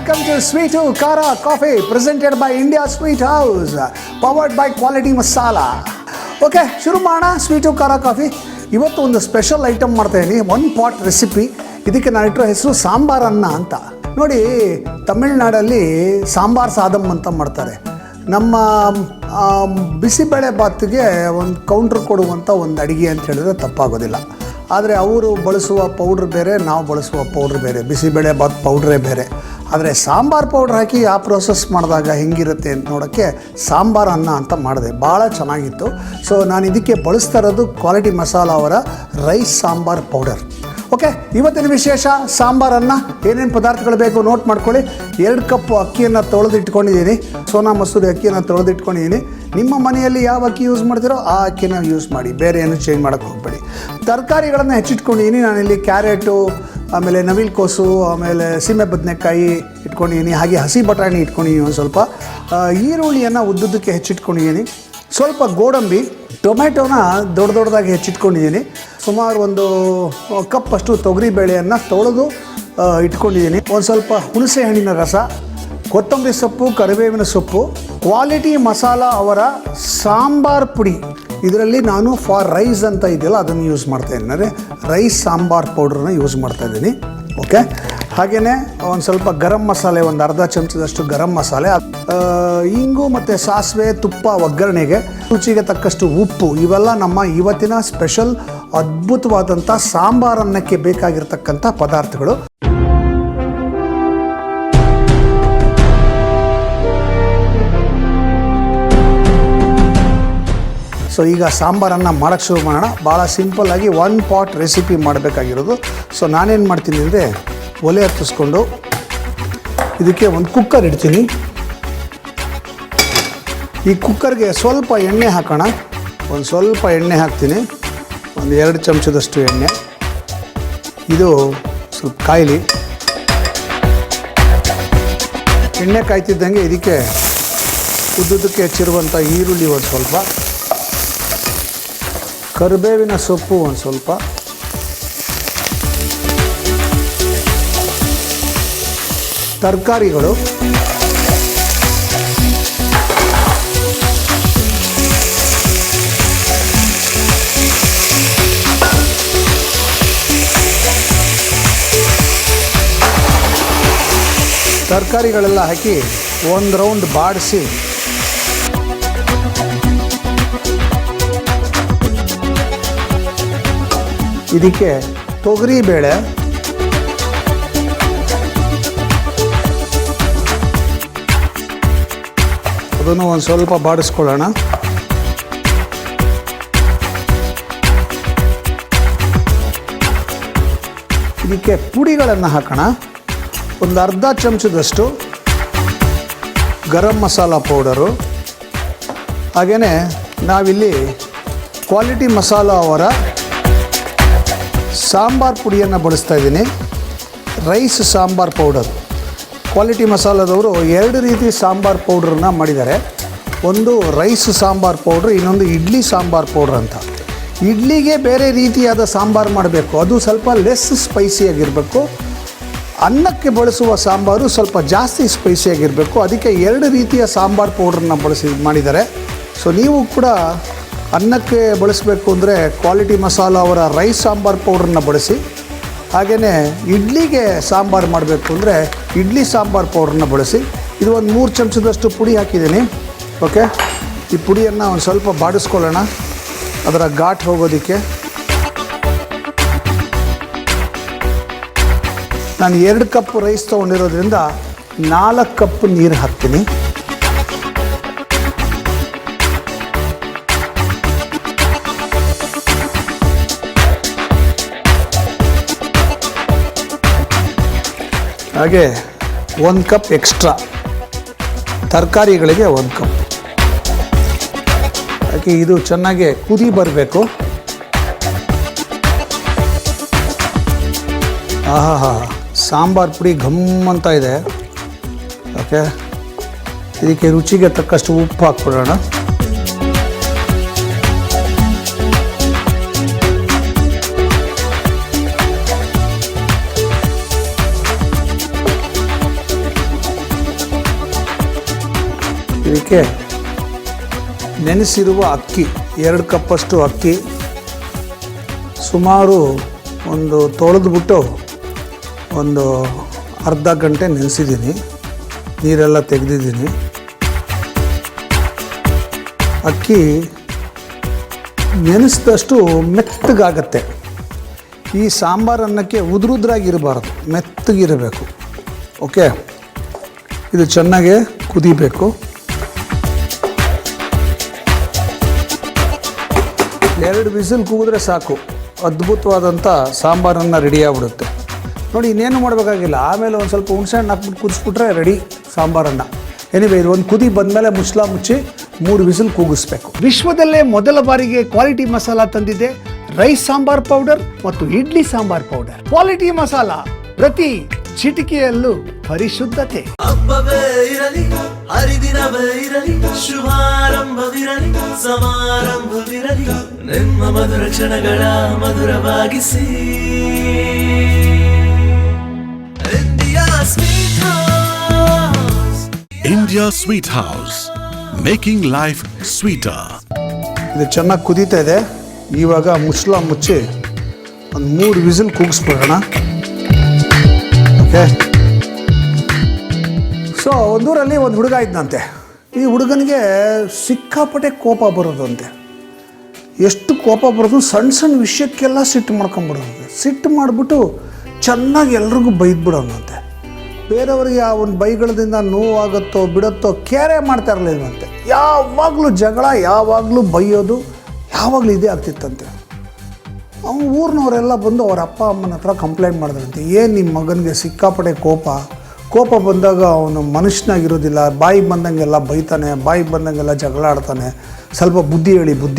Welcome to Sweetu Kara Coffee, presented by India Sweet House, powered by Quality Masala. Okay, ಶುರು ಮಾಡೋಣ. Sweet ಖಾರ coffee. ಇವತ್ತು ಒಂದು special item ಮಾಡ್ತಾಯಿದ್ದೀನಿ, one pot recipe. ಇದಕ್ಕೆ ನಾನು ಇಟ್ಟಿರೋ ಹೆಸರು ಸಾಂಬಾರ್ ಅನ್ನ ಅಂತ. ನೋಡಿ, ತಮಿಳ್ನಾಡಲ್ಲಿ ಸಾಂಬಾರ್ ಸಾದಮ್ ಅಂತ ಮಾಡ್ತಾರೆ. ನಮ್ಮ ಬಿಸಿಬೇಳೆ ಬಾತ್ಗೆ ಒಂದು ಕೌಂಟ್ರ್ ಕೊಡುವಂಥ ಒಂದು ಅಡುಗೆ ಅಂತ ಹೇಳಿದ್ರೆ ತಪ್ಪಾಗೋದಿಲ್ಲ. ಆದರೆ ಅವರು ಬಳಸುವ ಪೌಡ್ರ್ ಬೇರೆ, ನಾವು ಬಳಸುವ ಪೌಡ್ರ್ ಬೇರೆ. ಬಿಸಿಬೇಳೆ ಬಾತ್ ಪೌಡ್ರೇ ಬೇರೆ. ಆದರೆ ಸಾಂಬಾರು ಪೌಡ್ರ್ ಹಾಕಿ ಆ ಪ್ರೋಸೆಸ್ ಮಾಡಿದಾಗ ಹೆಂಗಿರುತ್ತೆ ಅಂತ ನೋಡೋಕ್ಕೆ ಸಾಂಬಾರು ಅನ್ನ ಅಂತ ಮಾಡಿದೆ. ಭಾಳ ಚೆನ್ನಾಗಿತ್ತು. ಸೊ ನಾನು ಇದಕ್ಕೆ ಬಳಸ್ತಾ ಇರೋದು ಕ್ವಾಲಿಟಿ ಮಸಾಲ ಅವರ ರೈಸ್ ಸಾಂಬಾರ್ ಪೌಡರ್. ಓಕೆ, ಇವತ್ತಿನ ವಿಶೇಷ ಸಾಂಬಾರನ್ನ. ಏನೇನು ಪದಾರ್ಥಗಳು ಬೇಕು ನೋಟ್ ಮಾಡ್ಕೊಳ್ಳಿ. 2 ಕಪ್ ಅಕ್ಕಿಯನ್ನು ತೊಳೆದಿಟ್ಕೊಂಡಿದ್ದೀನಿ. ಸೋನಾ ಮಸೂರಿ ಅಕ್ಕಿಯನ್ನು ತೊಳೆದಿಟ್ಕೊಂಡಿದ್ದೀನಿ. ನಿಮ್ಮ ಮನೆಯಲ್ಲಿ ಯಾವ ಅಕ್ಕಿ ಯೂಸ್ ಮಾಡ್ತೀರೋ ಆ ಅಕ್ಕಿನ ಯೂಸ್ ಮಾಡಿ, ಬೇರೆ ಏನು ಚೇಂಜ್ ಮಾಡೋಕ್ಕೆ ಹೋಗಬೇಡಿ. ತರಕಾರಿಗಳನ್ನು ಹೆಚ್ಚಿಟ್ಕೊಂಡಿದ್ದೀನಿ. ನಾನಿಲ್ಲಿ ಕ್ಯಾರೆಟು, ಆಮೇಲೆ ನವಿಲುಕೋಸು, ಆಮೇಲೆ ಸೀಮೆ ಬದನೆಕಾಯಿ ಇಟ್ಕೊಂಡಿದ್ದೀನಿ. ಹಾಗೆ ಹಸಿ ಬಟಾಣಿ ಇಟ್ಕೊಂಡಿದ್ದೀನಿ. ಒಂದು ಸ್ವಲ್ಪ ಈರುಳ್ಳಿಯನ್ನು ಉದ್ದುದ್ದಕ್ಕೆ ಹೆಚ್ಚಿಟ್ಕೊಂಡಿದ್ದೀನಿ. ಸ್ವಲ್ಪ ಗೋಡಂಬಿ, ಟೊಮೆಟೊನ ದೊಡ್ಡದಾಗಿ ಹೆಚ್ಚಿಟ್ಕೊಂಡಿದ್ದೀನಿ. ಸುಮಾರು ಒಂದು ಕಪ್ ಅಷ್ಟು ತೊಗರಿ ಬೇಳೆಯನ್ನು ತೊಳೆದು ಇಟ್ಕೊಂಡಿದ್ದೀನಿ. ಒಂದು ಸ್ವಲ್ಪ ಹುಣಸೆ ಹಣ್ಣಿನ ರಸ, ಕೊತ್ತಂಬರಿ ಸೊಪ್ಪು, ಕರಿಬೇವಿನ ಸೊಪ್ಪು, ಕ್ವಾಲಿಟಿ ಮಸಾಲ ಅವರ ಸಾಂಬಾರ್ ಪುಡಿ. ಇದರಲ್ಲಿ ನಾನು ಫಾರ್ ರೈಸ್ ಅಂತ ಇದೆಯಲ್ಲ ಅದನ್ನು ಯೂಸ್ ಮಾಡ್ತಾಯಿದ್ದೀನಿ. ಅಂದರೆ ರೈಸ್ ಸಾಂಬಾರ್ ಪೌಡ್ರನ್ನ ಯೂಸ್ ಮಾಡ್ತಾಯಿದ್ದೀನಿ. ಓಕೆ, ಹಾಗೆಯೇ ಒಂದು ಸ್ವಲ್ಪ ಗರಂ ಮಸಾಲೆ, ಒಂದು ಅರ್ಧ ಚಮಚದಷ್ಟು ಗರಂ ಮಸಾಲೆ, ಇಂಗು ಮತ್ತು ಸಾಸಿವೆ, ತುಪ್ಪ ಒಗ್ಗರಣೆಗೆ, ರುಚಿಗೆ ತಕ್ಕಷ್ಟು ಉಪ್ಪು. ಇವೆಲ್ಲ ನಮ್ಮ ಇವತ್ತಿನ ಸ್ಪೆಷಲ್ ಅದ್ಭುತವಾದಂಥ ಸಾಂಬಾರನ್ನಕ್ಕೆ ಬೇಕಾಗಿರ್ತಕ್ಕಂಥ ಪದಾರ್ಥಗಳು. ಸೊ ಈಗ ಸಾಂಬಾರನ್ನು ಮಾಡೋಕ್ಕೆ ಶುರು ಮಾಡೋಣ. ಭಾಳ ಸಿಂಪಲ್ಲಾಗಿ 1 ಪಾಟ್ ರೆಸಿಪಿ ಮಾಡಬೇಕಾಗಿರೋದು. ಸೊ ನಾನೇನು ಮಾಡ್ತೀನಿ ಅಂದರೆ, ಒಲೆ ಹತ್ತಿಸ್ಕೊಂಡು ಇದಕ್ಕೆ ಒಂದು ಕುಕ್ಕರ್ ಇಡ್ತೀನಿ. ಈ ಕುಕ್ಕರ್ಗೆ ಸ್ವಲ್ಪ ಎಣ್ಣೆ ಹಾಕೋಣ. ಒಂದು ಸ್ವಲ್ಪ ಎಣ್ಣೆ ಹಾಕ್ತೀನಿ, ಒಂದು 2 ಚಮಚದಷ್ಟು ಎಣ್ಣೆ. ಇದು ಸ್ವಲ್ಪ ಕಾಯಲಿ. ಎಣ್ಣೆ ಕಾಯ್ತಿದ್ದಂಗೆ ಇದಕ್ಕೆ ಉದ್ದುದಕ್ಕೆ ಹೆಚ್ಚಿರುವಂಥ ಈರುಳ್ಳಿ ಒಂದು ಸ್ವಲ್ಪ, ಕರಿಬೇವಿನ ಸೊಪ್ಪು ಒಂದು ಸ್ವಲ್ಪ, ತರಕಾರಿಗಳು, ತರಕಾರಿಗಳೆಲ್ಲ ಹಾಕಿ ಒಂದು ರೌಂಡ್ ಬಾಡಿಸಿ ಇದಕ್ಕೆ ತೊಗರಿ ಬೇಳೆ, ಅದನ್ನು ಒಂದು ಸ್ವಲ್ಪ ಬಾಡಿಸ್ಕೊಳ್ಳೋಣ. ಇದಕ್ಕೆ ಪುಡಿಗಳನ್ನು ಹಾಕೋಣ. ಒಂದು ಅರ್ಧ ಚಮಚದಷ್ಟು ಗರಂ ಮಸಾಲ ಪೌಡರು, ಹಾಗೆಯೇ ನಾವಿಲ್ಲಿ ಕ್ವಾಲಿಟಿ ಮಸಾಲ ಅವರ ಸಾಂಬಾರ್ ಪುಡಿಯನ್ನು ಬಳಸ್ತಾ ಇದ್ದೀನಿ. Rice sambar powder. ಕ್ವಾಲಿಟಿ ಮಸಾಲದವರು 2 ರೀತಿ ಸಾಂಬಾರ್ ಪೌಡ್ರನ್ನ ಮಾಡಿದ್ದಾರೆ. ಒಂದು ರೈಸ್ ಸಾಂಬಾರ್ ಪೌಡ್ರ್, ಇನ್ನೊಂದು ಇಡ್ಲಿ ಸಾಂಬಾರ್ ಪೌಡ್ರ್ ಅಂತ. ಇಡ್ಲಿಗೆ ಬೇರೆ ರೀತಿಯಾದ ಸಾಂಬಾರು ಮಾಡಬೇಕು, ಅದು ಸ್ವಲ್ಪ ಲೆಸ್ ಸ್ಪೈಸಿಯಾಗಿರಬೇಕು. ಅನ್ನಕ್ಕೆ ಬಳಸುವ ಸಾಂಬಾರು ಸ್ವಲ್ಪ ಜಾಸ್ತಿ ಸ್ಪೈಸಿಯಾಗಿರಬೇಕು. ಅದಕ್ಕೆ 2 ರೀತಿಯ ಸಾಂಬಾರ್ ಪೌಡ್ರನ್ನ ಮಾಡಿದ್ದಾರೆ. ಸೊ ನೀವು ಕೂಡ ಅನ್ನಕ್ಕೆ ಬಳಸಬೇಕು ಅಂದರೆ ಕ್ವಾಲಿಟಿ ಮಸಾಲ ಅವರ ರೈಸ್ ಸಾಂಬಾರ್ ಪೌಡ್ರನ್ನ ಬಳಸಿ. ಹಾಗೆಯೇ ಇಡ್ಲಿಗೆ ಸಾಂಬಾರು ಮಾಡಬೇಕು ಅಂದರೆ ಇಡ್ಲಿ ಸಾಂಬಾರ್ ಪೌಡ್ರನ್ನ ಬಳಸಿ. ಇದು ಒಂದು 3 ಚಮಚದಷ್ಟು ಪುಡಿ ಹಾಕಿದ್ದೀನಿ. ಓಕೆ, ಈ ಪುಡಿಯನ್ನು ಒಂದು ಸ್ವಲ್ಪ ಬಾಡಿಸ್ಕೊಳ್ಳೋಣ, ಅದರ ಘಾಟ್ ಹೋಗೋದಕ್ಕೆ. ನಾನು 2 ಕಪ್ ರೈಸ್ ತೊಗೊಂಡಿರೋದ್ರಿಂದ 4 ಕಪ್ ನೀರು ಹಾಕ್ತೀನಿ. ಹಾಗೆ 1 ಕಪ್ ಎಕ್ಸ್ಟ್ರಾ ತರಕಾರಿಗಳಿಗೆ 1 ಕಪ್ ಹಾಕಿ ಇದು ಚೆನ್ನಾಗಿ ಕುದಿ ಬರಬೇಕು. ಆಹಾ, ಸಾಂಬಾರ್ ಪುಡಿ ಘಮ್ ಅಂತ ಇದೆ. ಓಕೆ, ಇದಕ್ಕೆ ರುಚಿಗೆ ತಕ್ಕಷ್ಟು ಉಪ್ಪು ಹಾಕ್ಬಿಡೋಣ. ಇದಕ್ಕೆ ನೆನೆಸಿರುವ ಅಕ್ಕಿ 2 ಕಪ್ಪಷ್ಟು ಅಕ್ಕಿ ಸುಮಾರು ಒಂದು ತೊಳೆದ್ಬಿಟ್ಟು ಒಂದು ಅರ್ಧ ಗಂಟೆ ನೆನೆಸಿದ್ದೀನಿ, ನೀರೆಲ್ಲ ತೆಗೆದಿದ್ದೀನಿ. ಅಕ್ಕಿ ನೆನೆಸಿದಷ್ಟು ಮೆತ್ತಗಾಗತ್ತೆ. ಈ ಸಾಂಬಾರು ಅನ್ನಕ್ಕೆ ಉದುರುದ್ರಾಗಿರಬಾರ್ದು, ಮೆತ್ತಗಿರಬೇಕು. ಓಕೆ, ಇದು ಚೆನ್ನಾಗಿ ಕುದಿಬೇಕು. 2 ವಿಸಿಲ್ ಕೂಗಿದ್ರೆ ಸಾಕು, ಅದ್ಭುತವಾದಂಥ ಸಾಂಬಾರನ್ನು ರೆಡಿ ಆಗಿಬಿಡುತ್ತೆ. ನೋಡಿ, ಇನ್ನೇನು ಮಾಡಬೇಕಾಗಿಲ್ಲ. ಆಮೇಲೆ ಒಂದು ಸ್ವಲ್ಪ ಹುಣಸೆಹಣ್ಣು ಹಾಕ್ಬಿಟ್ಟು ಕುದಿಸ್ಬಿಟ್ರೆ ರೆಡಿ ಸಾಂಬಾರನ್ನು. ಎನಿವೆ, ಇದು ಒಂದು ಕುದಿ ಬಂದಮೇಲೆ ಮುಚ್ಚಿ 3 ವಿಸಿಲ್ ಕೂಗಿಸ್ಬೇಕು. ವಿಶ್ವದಲ್ಲೇ ಮೊದಲ ಬಾರಿಗೆ ಕ್ವಾಲಿಟಿ ಮಸಾಲ ತಂದಿದೆ ರೈಸ್ ಸಾಂಬಾರ್ ಪೌಡರ್ ಮತ್ತು ಇಡ್ಲಿ ಸಾಂಬಾರ್ ಪೌಡರ್. ಕ್ವಾಲಿಟಿ ಮಸಾಲ, ಪ್ರತಿ ಚಿಟಿಕೆಯಲ್ಲೂ ಪರಿಶುದ್ಧತೆ. ಹಬ್ಬವೇ ಇರಲಿ, ಹರಿದಿನವೇ ಇರಲಿ, ಶುಭಾರಂಭವಿರಲಿ, ಸಮಾರಂಭವಿರಲಿ, ನಿಮ್ಮ ಮಧುರ ಕ್ಷಣಗಳ ಮಧುರವಾಗಿಸಿ. India Sweet House, making life sweeter. ಇದು ಚೆನ್ನಾಗಿ ಕುದೀತಾ ಇದೆ. ಇವಾಗ ಮುಚ್ಚಿ ಒಂದು 3 ವಿಸಿಲ್ ಕೂಗಿಸ್ಬಿಡೋಣ. ಓಕೆ. ಸೊ ಒಂದೂರಲ್ಲಿ ಒಂದು ಹುಡುಗ ಇದ್ದಂತೆ. ಈ ಹುಡುಗನಿಗೆ ಸಿಕ್ಕಾಪಟ್ಟೆ ಕೋಪ ಬರೋದಂತೆ. ಎಷ್ಟು ಕೋಪ ಬರೋದು, ಸಣ್ಣ ವಿಷಯಕ್ಕೆಲ್ಲ ಸಿಟ್ಟು ಮಾಡ್ಕೊಂಬಿಡೋದು. ಸಿಟ್ಟು ಮಾಡಿಬಿಟ್ಟು ಚೆನ್ನಾಗಿ ಎಲ್ರಿಗೂ ಬೈದ್ಬಿಡೋನಂತೆ. ಬೇರೆಯವ್ರಿಗೆ ಆ ಒಂದು ಬೈಗಳದಿಂದ ನೋವಾಗುತ್ತೋ ಬಿಡುತ್ತೋ ಕೇರೆ ಮಾಡ್ತಾ ಇರಲಿಲ್ವಂತೆ. ಯಾವಾಗಲೂ ಜಗಳ, ಯಾವಾಗಲೂ ಬೈಯೋದು, ಯಾವಾಗಲೂ ಇದೇ ಆಗ್ತಿತ್ತಂತೆ. ಅವನು ಊರಿನವರೆಲ್ಲ ಬಂದು ಅವ್ರ ಅಪ್ಪ ಅಮ್ಮನ ಹತ್ರ ಕಂಪ್ಲೇಂಟ್ ಮಾಡಿದ್ರಂತೆ. ಏನು ನಿಮ್ಮ ಮಗನಿಗೆ ಸಿಕ್ಕಾಪಟ್ಟೆ ಕೋಪ ಬಂದಾಗ ಅವನು ಮನುಷ್ಯನಾಗಿರೋದಿಲ್ಲ, ಬಾಯಿಗೆ ಬಂದಂಗೆಲ್ಲ ಬೈತಾನೆ, ಬಾಯಿಗೆ ಬಂದಂಗೆಲ್ಲ ಜಗಳ ಆಡ್ತಾನೆ, ಸ್ವಲ್ಪ ಬುದ್ಧಿ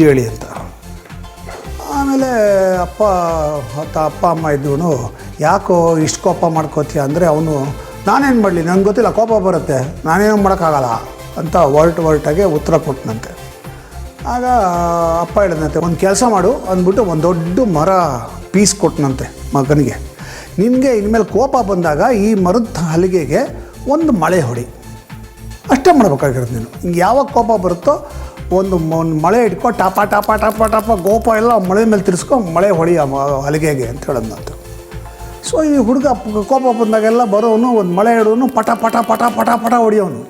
ಹೇಳಿ ಅಂತ. ಆಮೇಲೆ ಅಪ್ಪ ಅಮ್ಮ ಇದ್ದವನು, ಯಾಕೋ ಇಷ್ಟು ಕೋಪ ಮಾಡ್ಕೋತೀಯ ಅಂದರೆ ಅವನು, ನಾನೇನು ಮಾಡಲಿ, ನನಗೆ ಗೊತ್ತಿಲ್ಲ, ಕೋಪ ಬರುತ್ತೆ, ನಾನೇನು ಮಾಡೋಕ್ಕಾಗಲ್ಲ ಅಂತ ಒರ್ಟಾಗೆ ಉತ್ತರ ಕೊಟ್ಟನಂತೆ. ಆಗ ಅಪ್ಪ ಹೇಳಿದಂತೆ, ಒಂದು ಕೆಲಸ ಮಾಡು ಅಂದ್ಬಿಟ್ಟು ಒಂದು ದೊಡ್ಡ ಮರ ಪೀಸ್ ಕೊಟ್ಟನಂತೆ ಮಗನಿಗೆ. ನಿನಗೆ ಇನ್ಮೇಲೆ ಕೋಪ ಬಂದಾಗ ಈ ಮರದ ಹಲಿಗೆಗೆ ಒಂದು ಮಳೆ ಹೊಡಿ, ಅಷ್ಟೇ ಮಾಡ್ಬೇಕಾಗಿರೋದು ನೀನು. ಹಿಂಗೆ ಯಾವಾಗ ಕೋಪ ಬರುತ್ತೋ ಒಂದು ಮಳೆ ಇಟ್ಕೊ, ಟಾಪ ಟಾಪ ಟಾಪ ಟಾಪ ಕೋಪ ಎಲ್ಲ ಮಳೆ ಮೇಲೆ ತಿರ್ಸ್ಕೊ, ಮಳೆ ಹೊಡಿ ಹಲಿಗೆಗೆ ಅಂತ ಹೇಳೋದಂತ. ಸೊ ಈ ಹುಡುಗ ಕೋಪ ಬಂದಾಗೆಲ್ಲ ಬರೋನು ಒಂದು ಮಳೆ ಹಿಡೋನು, ಪಟ ಪಟ ಪಟ ಪಟ ಪಟ ಹೊಡಿಯೋನು.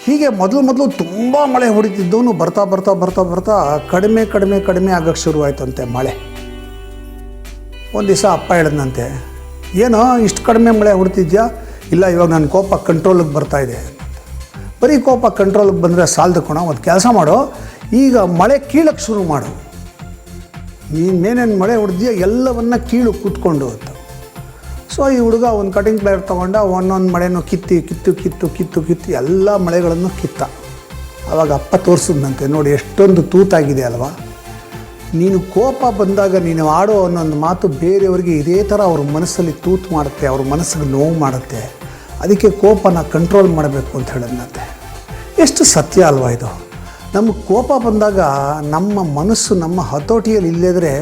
ಹೀಗೆ ಮೊದಲು ತುಂಬ ಮಳೆ ಹೊಡಿತಿದ್ದವನು ಬರ್ತಾ ಕಡಿಮೆ ಆಗೋಕ್ಕೆ ಶುರುವಾಯ್ತಂತೆ ಮಳೆ. ಒಂದು ದಿವಸ ಅಪ್ಪ ಹೇಳಿದ್ನಂತೆ, ಏನೋ ಇಷ್ಟು ಕಡಿಮೆ ಮಳೆ ಹೊಡಿತಿದ್ಯಾ? ಇಲ್ಲ, ಇವಾಗ ನನ್ನ ಕೋಪ ಕಂಟ್ರೋಲಿಗೆ ಬರ್ತಾಯಿದೆ. ಬರೀ ಕೋಪ ಕಂಟ್ರೋಲಿಗೆ ಬಂದರೆ ಸಾಲದು ಕಣೋ, ಒಂದು ಕೆಲಸ ಮಾಡು, ಈಗ ಮಳೆ ಕೀಳಕ್ಕೆ ಶುರು ಮಾಡು. ನೀನೇನೇನು ಮಳೆ ಹೊಡೆದ್ಯಾ ಎಲ್ಲವನ್ನ ಕೀಳು ಕೂತ್ಕೊಂಡು ಅಂತ. ಸೊ ಈ ಹುಡುಗ ಒಂದು ಕಟಿಂಗ್ ಪ್ಲೇಯರ್ ತೊಗೊಂಡ, ಒಂದೊಂದು ಮಳೆನೂ ಕಿತ್ತು ಎಲ್ಲ ಮಳೆಗಳನ್ನು ಕಿತ್ತ. ಆವಾಗ ಅಪ್ಪ ತೋರಿಸಿದ್ನಂತೆ, ನೋಡಿ ಎಷ್ಟೊಂದು ತೂತಾಗಿದೆ ಅಲ್ವಾ. ನೀನು ಕೋಪ ಬಂದಾಗ ನೀನು ಆಡೋ ಅನ್ನೊಂದು ಮಾತು ಬೇರೆಯವ್ರಿಗೆ ಇದೇ ಥರ ಅವ್ರ ಮನಸ್ಸಲ್ಲಿ ತೂತು ಮಾಡುತ್ತೆ, ಅವ್ರ ಮನಸ್ಸಿಗೆ ನೋವು ಮಾಡುತ್ತೆ. ಅದಕ್ಕೆ ಕೋಪನ ಕಂಟ್ರೋಲ್ ಮಾಡಬೇಕು ಅಂತ ಹೇಳಿದ್ನಂತೆ. ಎಷ್ಟು ಸತ್ಯ ಅಲ್ವಾ ಇದು. ನಮಗೆ ಕೋಪ ಬಂದಾಗ ನಮ್ಮ ಮನಸ್ಸು ನಮ್ಮ ಹತೋಟಿಯಲ್ಲಿ ಇಲ್ಲದ್ರೆ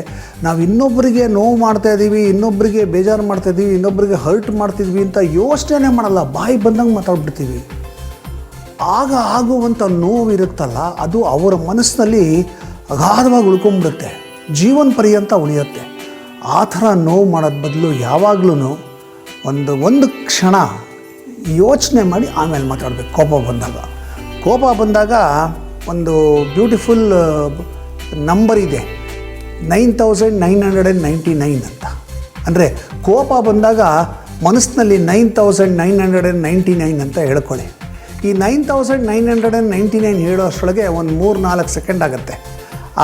ನಾವು ಇನ್ನೊಬ್ಬರಿಗೆ ನೋವು ಮಾಡ್ತಾಯಿದ್ದೀವಿ, ಇನ್ನೊಬ್ಬರಿಗೆ ಬೇಜಾರು ಮಾಡ್ತಾಯಿದ್ದೀವಿ, ಇನ್ನೊಬ್ಬರಿಗೆ ಹರ್ಟ್ ಮಾಡ್ತಿದ್ವಿ ಅಂತ ಯೋಚನೆ ಮಾಡಲ್ಲ, ಬಾಯಿ ಬಂದಂಗೆ ಮಾತಾಡ್ಬಿಡ್ತೀವಿ. ಆಗ ಆಗುವಂಥ ನೋವು ಇರುತ್ತಲ್ಲ, ಅದು ಅವರ ಮನಸ್ಸಿನಲ್ಲಿ ಅಗಾಧವಾಗಿ ಉಳ್ಕೊಂಬಿಡುತ್ತೆ, ಜೀವನ ಪರ್ಯಂತ ಉಳಿಯುತ್ತೆ. ಆ ಥರ ನೋವು ಮಾಡೋದು ಬದಲು ಯಾವಾಗಲೂ ಒಂದು ಕ್ಷಣ ಯೋಚನೆ ಮಾಡಿ ಆಮೇಲೆ ಮಾತಾಡಬೇಕು. ಕೋಪ ಬಂದಾಗ ಒಂದು ಬ್ಯೂಟಿಫುಲ್ ನಂಬರ್ ಇದೆ, 9999 ಅಂತ. ಅಂದರೆ ಕೋಪ ಬಂದಾಗ ಮನಸ್ಸಿನಲ್ಲಿ 9999 ಅಂತ ಹೇಳ್ಕೊಳ್ಳಿ. ಈ 9999 ಹೇಳೋ ಅಷ್ಟರೊಳಗೆ ಒಂದು 3-4 ಸೆಕೆಂಡ್ ಆಗುತ್ತೆ.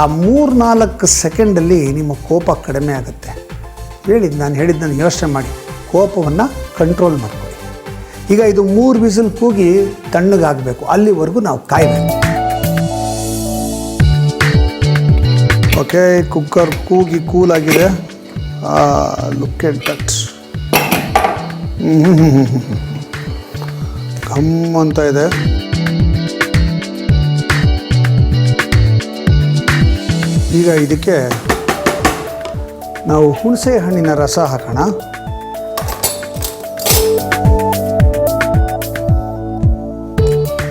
ಆ 3-4 ಸೆಕೆಂಡಲ್ಲಿ ನಿಮ್ಮ ಕೋಪ ಕಡಿಮೆ ಆಗುತ್ತೆ. ನಾನು ಹೇಳಿದ್ದನ್ನು ಯೋಚನೆ ಮಾಡಿ ಕೋಪವನ್ನು ಕಂಟ್ರೋಲ್ ಮಾಡ್ಕೊಳ್ಳಿ. ಈಗ ಇದು 3 ವಿಸಿಲ್ ಕೂಗಿ ತಣ್ಣಗಾಗಬೇಕು, ಅಲ್ಲಿವರೆಗೂ ನಾವು ಕಾಯಬೇಕು. ಓಕೆ, ಕುಕ್ಕರ್ ಕೂಗಿ ಕೂಲಾಗಿದೆ. ಲುಕ್ ಎಟ್ ದಟ್, ಘಮ್ ಅಂತ ಇದೆ. ಈಗ ಇದಕ್ಕೆ ನಾವು ಹುಣಸೆ ಹಣ್ಣಿನ ರಸ ಹಾಕೋಣ.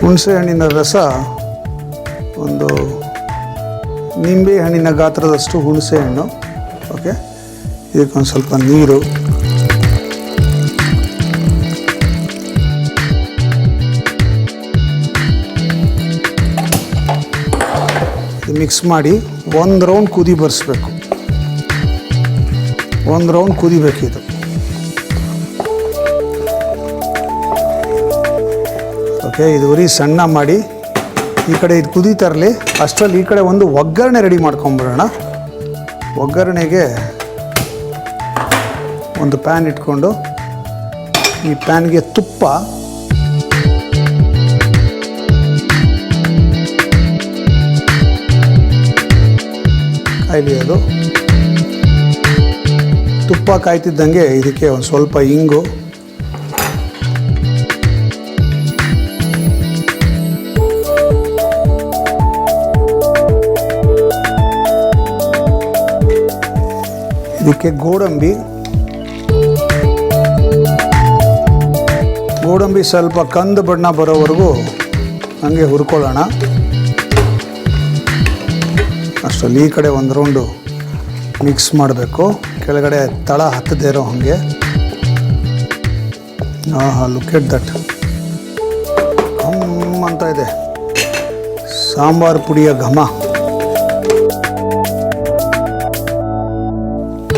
ಹುಣಸೆ ಹಣ್ಣಿನ ರಸ, ಒಂದು ನಿಂಬೆ ಹಣ್ಣಿನ ಗಾತ್ರದಷ್ಟು ಹುಣಸೆ ಹಣ್ಣು. ಓಕೆ, ಇದಕ್ಕೊಂದು ಸ್ವಲ್ಪ ನೀರು, ಮಿಕ್ಸ್ ಮಾಡಿ ಒಂದು ರೌಂಡ್ ಕುದಿ ಬರಿಸ್ಬೇಕು. ಒಂದು ರೌಂಡ್ ಕುದಿಬೇಕಿದು. ಓಕೆ, ಇದು ಉರಿ ಸಣ್ಣ ಮಾಡಿ ಈ ಕಡೆ ಇದು ಕುದೀತಾ ಇರಲಿ. ಅಷ್ಟರಲ್ಲಿ ಈ ಕಡೆ ಒಂದು ಒಗ್ಗರಣೆ ರೆಡಿ ಮಾಡ್ಕೊಂಬಿಡೋಣ. ಒಗ್ಗರಣೆಗೆ ಒಂದು ಪ್ಯಾನ್ ಇಟ್ಕೊಂಡು ಈ ಪ್ಯಾನ್ಗೆ ತುಪ್ಪ, ಕಾಯ್ಲಿ. ಅದು ತುಪ್ಪ ಕಾಯ್ತಿದ್ದಂಗೆ ಇದಕ್ಕೆ ಒಂದು ಸ್ವಲ್ಪ ಇಂಗು, ಇದಕ್ಕೆ ಗೋಡಂಬಿ ಸ್ವಲ್ಪ ಕಂದು ಬಣ್ಣ ಬರೋವರೆಗೂ ಹಂಗೆ ಹುರ್ಕೊಳ್ಳೋಣ. ಅಷ್ಟರಲ್ಲಿ ಈ ಕಡೆ ಒಂದು ರೌಂಡು ಮಿಕ್ಸ್ ಮಾಡಬೇಕು, ಕೆಳಗಡೆ ತಳ ಹತ್ತದೇ ಇರೋ ಹಾಗೆ. ಲುಕ್ ಎಟ್ ದಟ್, ಅಂತ ಇದೆ ಸಾಂಬಾರು ಪುಡಿಯ ಘಮ.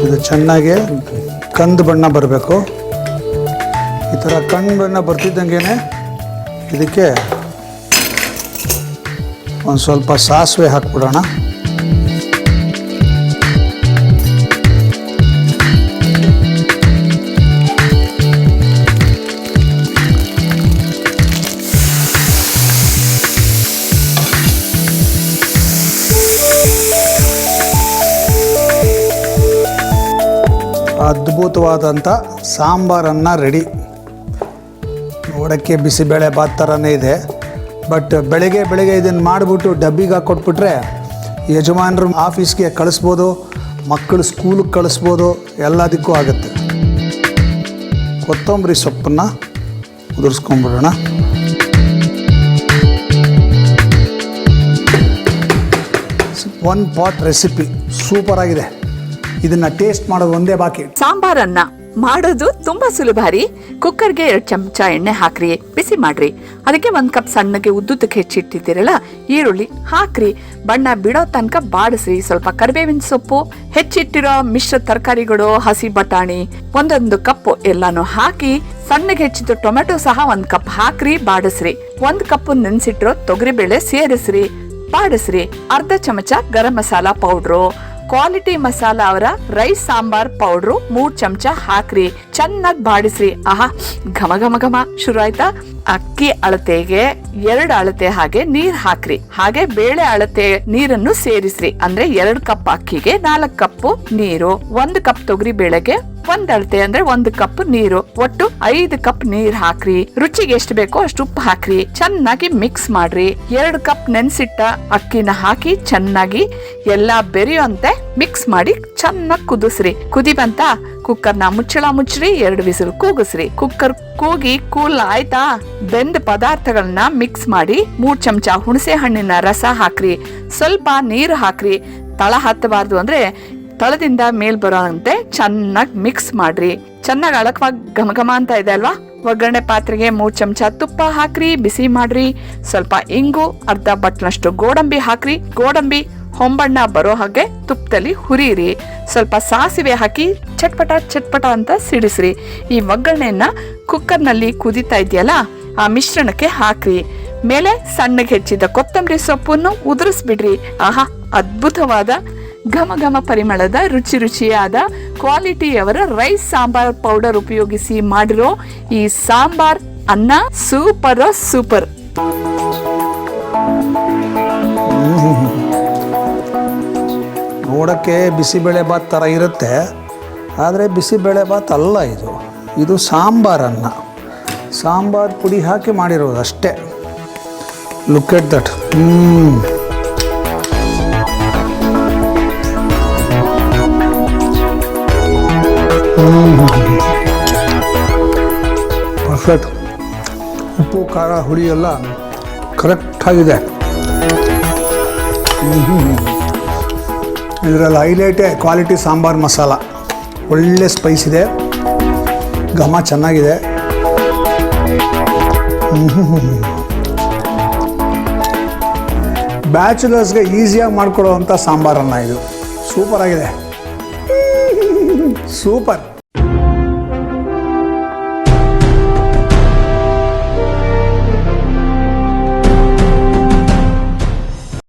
ಇದು ಚೆನ್ನಾಗಿ ಕಂದು ಬಣ್ಣ ಬರಬೇಕು. ಈ ಥರ ಕಂದು ಬಣ್ಣ ಬರ್ತಿದ್ದಂಗೆ ಇದಕ್ಕೆ ಒಂದು ಸ್ವಲ್ಪ ಸಾಸಿವೆ ಹಾಕ್ಬಿಡೋಣ. ಅದ್ಭುತವಾದಂಥ ಸಾಂಬಾರನ್ನು ರೆಡಿ. ನೋಡೋಕ್ಕೆ ಬಿಸಿಬೇಳೆ ಬಾತ್ ಥರನೇ ಇದೆ, ಬಟ್ ಬೆಳಗ್ಗೆ ಇದನ್ನು ಮಾಡಿಬಿಟ್ಟು ಡಬ್ಬಿಗೆ ಹಾಕ್ಕೊಟ್ಬಿಟ್ರೆ ಯಜಮಾನರು ಆಫೀಸ್ಗೆ ಕಳಿಸ್ಬೋದು, ಮಕ್ಕಳು ಸ್ಕೂಲಿಗೆ ಕಳಿಸ್ಬೋದು, ಎಲ್ಲದಕ್ಕೂ ಆಗುತ್ತೆ. ಕೊತ್ತಂಬರಿ ಸೊಪ್ಪನ್ನು ಉದುರಿಸ್ಕೊಂಡ್ಬಿಡೋಣ. ಒನ್ ಪಾಟ್ ರೆಸಿಪಿ ಸೂಪರಾಗಿದೆ. ಇದನ್ನು ಟೇಸ್ಟ್ ಮಾಡೋದು ಒಂದೇ ಬಾಕಿ. ಸಾಂಬಾರನ್ನ ಮಾಡೋದು ತುಂಬಾ ಸುಲಭ ರೀ. ಕುಕ್ಕರ್ಗೆ 2 ಚಮಚ ಎಣ್ಣೆ ಹಾಕ್ರಿ, ಬಿಸಿ ಮಾಡ್ರಿ. ಅದಕ್ಕೆ 1 ಕಪ್ ಸಣ್ಣಗೆ ಉದ್ದುದಕ್ಕೆ ಹೆಚ್ಚಿಟ್ಟಿದ್ದೀರಲ್ಲ ಈರುಳ್ಳಿ ಹಾಕ್ರಿ, ಬಣ್ಣ ಬಿಡೋ ತನಕ ಬಾಡಿಸ್ರಿ. ಸ್ವಲ್ಪ ಕರಿಬೇವಿನ ಸೊಪ್ಪು, ಹೆಚ್ಚಿಟ್ಟಿರೋ ಮಿಶ್ರ ತರಕಾರಿಗಳು, ಹಸಿ ಬಟಾಣಿ 1 ಕಪ್ ಎಲ್ಲಾನು ಹಾಕಿ, ಸಣ್ಣಗೆ ಹೆಚ್ಚಿದ ಟೊಮೆಟೊ ಸಹ 1 ಕಪ್ ಹಾಕ್ರಿ, ಬಾಡಿಸ್ರಿ. 1 ಕಪ್ ನೆನ್ಸಿಟ್ಟಿರೋ ತೊಗರಿಬೇಳೆ ಸೇರಿಸ್ರಿ, ಬಾಡಿಸ್ರಿ. ಅರ್ಧ ಚಮಚ ಗರಂ ಮಸಾಲಾ ಪೌಡ್ರು, ಕ್ವಾಲಿಟಿ ಮಸಾಲ ಅವರ ರೈಸ್ ಸಾಂಬಾರ್ ಪೌಡ್ರು 3 ಚಮಚ ಹಾಕ್ರಿ, ಚೆನ್ನಾಗಿ ಬಾಡಿಸ್ರಿ. ಆಹಾ, ಘಮ ಘಮ ಘಮ ಶುರು ಆಯ್ತಾ? ಅಕ್ಕಿ ಅಳತೆಗೆ 2 ಅಳತೆ ಹಾಗೆ ನೀರ್ ಹಾಕ್ರಿ. ಹಾಗೆ ಬೇಳೆ ಅಳತೆ ನೀರನ್ನು ಸೇರಿಸ್ರಿ. ಅಂದ್ರೆ 2 ಕಪ್ ಅಕ್ಕಿಗೆ 4 ಕಪ್ ನೀರು, 1 ಕಪ್ ತೊಗರಿ ಬೇಳೆಗೆ 1 ಅಳತೆ ಅಂದ್ರೆ 1 ಕಪ್ ನೀರು, ಒಟ್ಟು 5 ಕಪ್ ನೀರ್ ಹಾಕ್ರಿ. ರುಚಿಗೆ ಎಷ್ಟು ಬೇಕೋ ಅಷ್ಟು ಉಪ್ಪು ಹಾಕ್ರಿ, ಚೆನ್ನಾಗಿ ಮಿಕ್ಸ್ ಮಾಡ್ರಿ. 2 ಕಪ್ ನೆನ್ಸಿಟ್ಟ ಅಕ್ಕಿನ ಹಾಕಿ ಚೆನ್ನಾಗಿ ಎಲ್ಲಾ ಬೆರೆಯುವಂತೆ ಮಿಕ್ಸ್ ಮಾಡಿ ಚೆನ್ನಾಗಿ ಕುದಿಸ್ರಿ. ಕುದಿ ಬಂತ ಕುಕ್ಕರ್ನ ಮುಚ್ಚಳ ಮುಚ್ಚ್ರಿ, 2 ವಿಸಿಲ್ ಕೂಗಿಸ್ರಿ. ಕುಕ್ಕರ್ ಕೂಗಿ ಕೂಲ್ ಆಯ್ತಾ? ಬೆಂದ ಪದಾರ್ಥಗಳನ್ನ ಮಿಕ್ಸ್ ಮಾಡಿ 3 ಚಮಚ ಹುಣಸೆ ಹಣ್ಣಿನ ರಸ ಹಾಕ್ರಿ, ಸ್ವಲ್ಪ ನೀರು ಹಾಕ್ರಿ. ತಳ ಹತ್ತಬಾರ್ದು ಅಂದ್ರೆ ತಳದಿಂದ ಮೇಲ್ ಬರೋಂತೆ ಚೆನ್ನಾಗಿ ಮಿಕ್ಸ್ ಮಾಡ್ರಿ. ಚೆನ್ನಾಗಿ ಅಳಕವಾಗಿ ಘಮ ಘಮ ಅಂತ ಇದೆ ಅಲ್ವಾ? ಒಗ್ಗರಣೆ ಪಾತ್ರೆಗೆ 3 ಚಮಚ ತುಪ್ಪ ಹಾಕ್ರಿ, ಬಿಸಿ ಮಾಡ್ರಿ. ಸ್ವಲ್ಪ ಇಂಗು, ಅರ್ಧ ಬಟ್ಲಷ್ಟು ಗೋಡಂಬಿ ಹಾಕ್ರಿ. ಗೋಡಂಬಿ ಹೊಂಬಣ್ಣ ಬರೋ ಹಾಗೆ ತುಪ್ಪದಲ್ಲಿ ಹುರಿರಿ. ಸ್ವಲ್ಪ ಸಾಸಿವೆ ಹಾಕಿ ಚಟ್ಪಟ ಚಟ್ಪಟ ಅಂತ ಸಿಡಿಸ್ರಿ. ಈ ಒಗ್ಗರಣೆಯನ್ನ ಕುಕ್ಕರ್ನಲ್ಲಿ ಕುದಿತಾ ಇದೆಯಲ್ಲ ಆ ಮಿಶ್ರಣಕ್ಕೆ ಹಾಕ್ರಿ. ಮೇಲೆ ಸಣ್ಣಗೆ ಹೆಚ್ಚಿದ ಕೊತ್ತಂಬರಿ ಸೊಪ್ಪನ್ನು ಉದುರಿಸ್ಬಿಡ್ರಿ. ಆಹಾ, ಅದ್ಭುತವಾದ ಘಮ ಘಮ ಪರಿಮಳದ ರುಚಿಯಾದ ಕ್ವಾಲಿಟಿಯವರ ರೈಸ್ ಸಾಂಬಾರ್ ಪೌಡರ್ ಉಪಯೋಗಿಸಿ ಮಾಡಿರೋ ಈ ಸಾಂಬಾರ್ ಅನ್ನ ಸೂಪರ್. ನೋಡೋಕ್ಕೆ ಬಿಸಿಬೇಳೆ ಬಾತ್ ಥರ ಇರುತ್ತೆ, ಆದರೆ ಬಿಸಿಬೇಳೆ ಬಾತ್ ಅಲ್ಲ ಇದು. ಇದು ಸಾಂಬಾರನ್ನ ಸಾಂಬಾರ್ ಪುಡಿ ಹಾಕಿ ಮಾಡಿರೋದು ಅಷ್ಟೇ. Look at that. ಪರ್ಫೆಕ್ಟ್. ಉಪ್ಪು ಖಾರ ಹುಳಿ ಎಲ್ಲ ಕರೆಕ್ಟಾಗಿದೆ. ಇದರಲ್ಲಿ ಹೈಲೈಟೇ ಕ್ವಾಲಿಟಿ ಸಾಂಬಾರು ಮಸಾಲ. ಒಳ್ಳೆ ಸ್ಪೈಸ್ ಇದೆ, ಘಮ ಚೆನ್ನಾಗಿದೆ. ಬ್ಯಾಚುಲರ್ಸ್ಗೆ ಈಸಿಯಾಗಿ ಮಾಡ್ಕೊಡೋವಂಥ ಸಾಂಬಾರನ್ನ ಇದು. ಸೂಪರ್ ಆಗಿದೆ, ಸೂಪರ್.